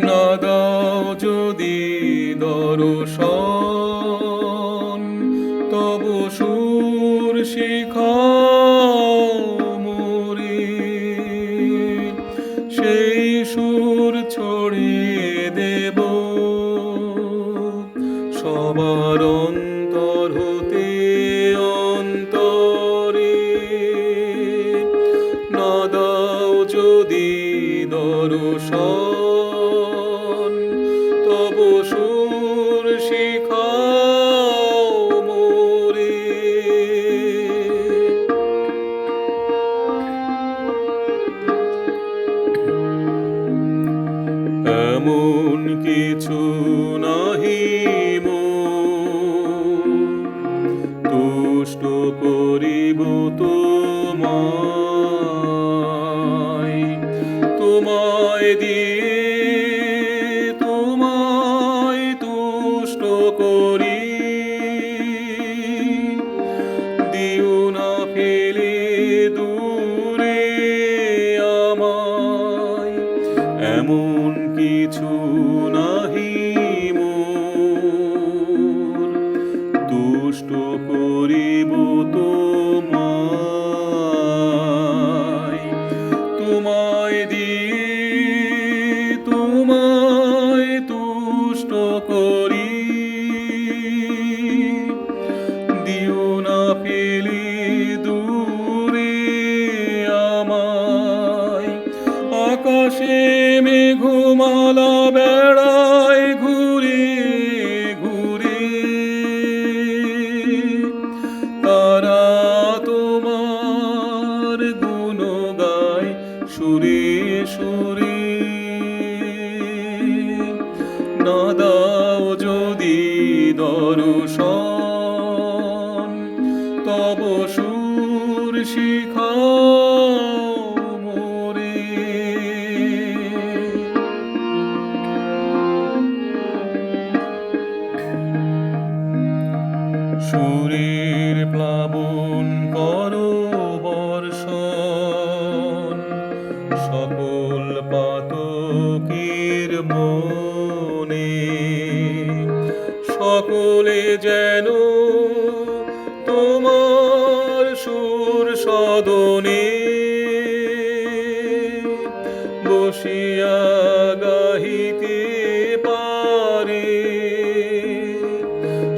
না দাও যদি দর্শন, তবু সুর শিখাও মোরে, সেই সুর ছড়িয়ে দেব সবার অন্তর হতে অন্তরে। না দাও যদি দর্শন, তবু সুর শিখাও মোরে। এমন কিছু নাহি তুষ্ট করিব তোমায়, তোমায় দিয়ে তোমায় তুষ্ট করি। দিও না ফেলে দূরে আমায়, এমন কিছু নাহি মোর, তুষ্ট করিব তোমায়, তোমায় দিয়ে তোমায় তুষ্ট করি। দিও না ফেলে দূরে আমায়, আকাশে মেঘমালা বেড়ায় ঘুরে ঘুরে, তারা তোমার গুণ গায় সুরে সুরে। না দাও যদি দর্শন, তব সুর শিখাও মোরে। সুরের প্লাবন করো বর্ষণ, সকল পাতকের মনে, সকলে যেন তোমার সুর সদনে বসিয়া গাহিতে পারে।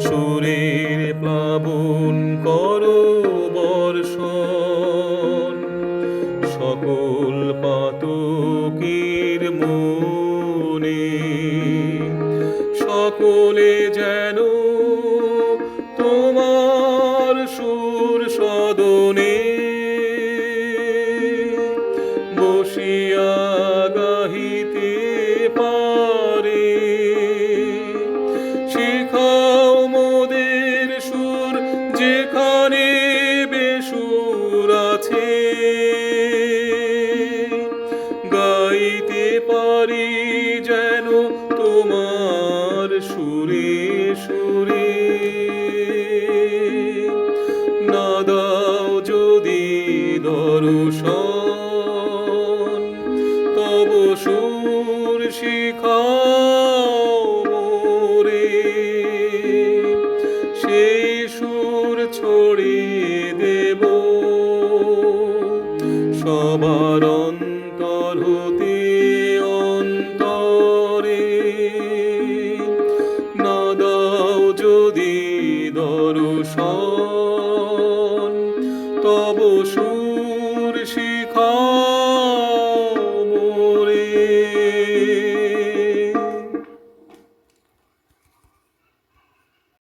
সুরের প্লাবন করো বর্ষণ, সকল পাতকের মনে, সকলে যেন তোমার সুর সদনে বসিয়া গাহিতে পারে। শিখাও মোদের সুর যেখানে বেসুর আছে, গাইতে পারি যেন তোমার সুরে সুরে। না দাও যদি দর্শন, তব সুর শিখাও মোরে, সেই সুর ছড়িয়ে দেব সবার অন্তর হতে অন্তরে। না দাও যদি দর্শন, তব সুর শিখাও মোরে।